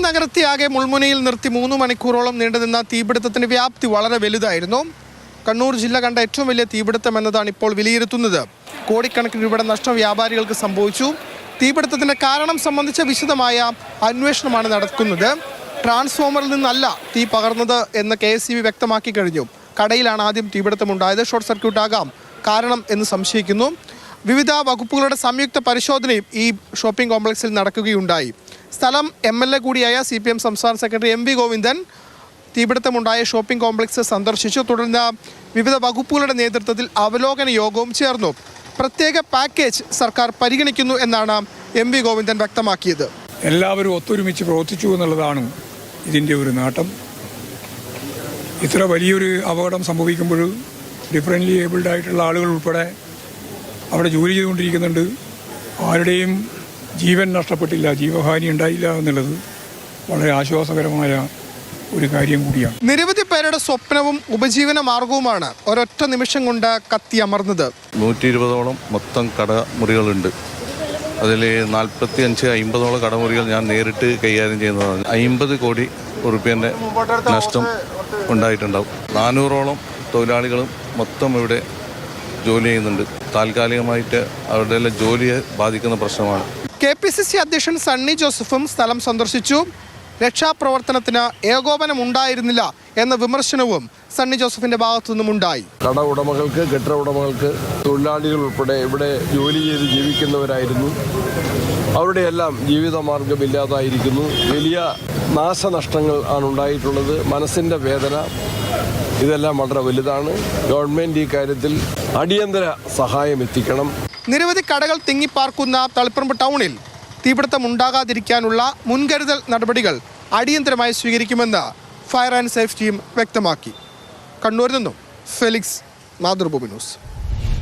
നഗരത്തെ ആകെ മുൾമുനയിൽ നിർത്തി 3 മണിക്കൂറോളം നീണ്ടുനിന്ന തീപിടുത്തത്തിന്റെ വ്യാപ്തി വളരെ വലുതായിരുന്നു. കണ്ണൂർ ജില്ല കണ്ട ഏറ്റവും വലിയ തീപിടുത്തം എന്നതാണ് ഇപ്പോൾ വിലയിരുത്തുന്നത്. കോടിക്കണക്കിന് രൂപയുടെ നഷ്ടം വ്യാപാരികൾക്ക് സംഭവിച്ചു. തീപിടുത്തത്തിന്റെ കാരണം സംബന്ധിച്ച വിശദമായ അന്വേഷണമാണ് നടക്കുന്നത്. ട്രാൻസ്ഫോമറിൽ നിന്നല്ല തീ പകർന്നത് എന്ന് KSEB വ്യക്തമാക്കി കഴിഞ്ഞു. കടയിലാണ് ആദ്യം തീപിടുത്തമുണ്ടായത്. ഷോർട്ട് സർക്യൂട്ട് ആകാം കാരണം എന്ന് സംശയിക്കുന്നു. വിവിധ വകുപ്പുകളുടെ സംയുക്ത പരിശോധനയും ഈ ഷോപ്പിംഗ് കോംപ്ലക്സിൽ നടക്കുകയുണ്ടായി. സ്ഥലം MLA കൂടിയായ CPM സംസ്ഥാന സെക്രട്ടറി MV ഗോവിന്ദൻ തീപിടുത്തമുണ്ടായ ഷോപ്പിംഗ് കോംപ്ലക്സ് സന്ദർശിച്ചു. തുടർന്ന് വിവിധ വകുപ്പുകളുടെ നേതൃത്വത്തിൽ അവലോകന യോഗവും ചേർന്നു. പ്രത്യേക പാക്കേജ് സർക്കാർ പരിഗണിക്കുന്നു എന്നാണ് MV ഗോവിന്ദൻ വ്യക്തമാക്കിയത്. എല്ലാവരും ഒത്തൊരുമിച്ച് പ്രവർത്തിച്ചു എന്നുള്ളതാണ് ഇതിൻ്റെ ഒരു നേട്ടം. ഇത്ര വലിയൊരു അപകടം സംഭവിക്കുമ്പോൾ ഡിഫറൻ്റ്ലി ഏബിൾഡ് ആയിട്ടുള്ള ആളുകൾ ഉൾപ്പെടെ അവിടെ ജോലി ചെയ്തുകൊണ്ടിരിക്കുന്നുണ്ട്. ആരുടെയും ജീവൻ നഷ്ടപ്പെട്ടില്ല, ജീവഹാനി ഉണ്ടായില്ല എന്നുള്ളത് വളരെ ആശ്വാസകരമായ ഒരു കാര്യം കൂടിയാണ്. നിരവധി പേരുടെ സ്വപ്നവും ഉപജീവന മാർഗവുമാണ് ഒരൊറ്റ നിമിഷം കൊണ്ട് കത്തി അമർന്നത്. 120ഓളം മൊത്തം കടമുറികളുണ്ട്. അതിൽ 45-50ഓളം കടമുറികൾ ഞാൻ നേരിട്ട് കൈകാര്യം ചെയ്യുന്നതാണ്. 50 കോടി റുപ്യൻ്റെ നഷ്ടം ഉണ്ടായിട്ടുണ്ടാവും. 400ഓളം തൊഴിലാളികളും മൊത്തം ഇവിടെ ജോലി ചെയ്യുന്നുണ്ട്. താൽക്കാലികമായിട്ട് അവരുടെ ജോലിയെ ബാധിക്കുന്ന പ്രശ്നമാണ്. KPCC അധ്യക്ഷൻ സണ്ണി ജോസഫും സ്ഥലം സന്ദർശിച്ചു. രക്ഷാപ്രവർത്തനത്തിന് ഏകോപനം ഉണ്ടായിരുന്നില്ല എന്ന വിമർശനവും സണ്ണി ജോസഫിന്റെ ഭാഗത്തു നിന്നും ഉണ്ടായി. കട ഉടമകൾക്ക്, കെട്ടിട ഉടമകൾക്ക്, തൊഴിലാളികൾ ഉൾപ്പെടെ ഇവിടെ ജോലി ചെയ്ത് ജീവിക്കുന്നവരായിരുന്നു. അവരുടെയെല്ലാം ജീവിതമാർഗം ഇല്ലാതായിരിക്കുന്നു. വലിയ നാശനഷ്ടങ്ങൾ ആണ് ഉണ്ടായിട്ടുള്ളത്. മനസ്സിൻ്റെ വേദന ഇതെല്ലാം വളരെ വലുതാണ്. ഗവൺമെൻറ് ഈ കാര്യത്തിൽ അടിയന്തര സഹായം എത്തിക്കണം. നിരവധി കടകൾ തിങ്ങിപ്പാർക്കുന്ന തളിപ്പറമ്പ് ടൗണിൽ തീപിടുത്തം ഉണ്ടാകാതിരിക്കാനുള്ള മുൻകരുതൽ നടപടികൾ അടിയന്തരമായി സ്വീകരിക്കുമെന്ന് ഫയർ ആൻഡ് സേഫ്റ്റി ടീം വ്യക്തമാക്കി. കണ്ണൂരിൽ നിന്നും ഫെലിക്സ്, മാതൃഭൂമി ന്യൂസ്.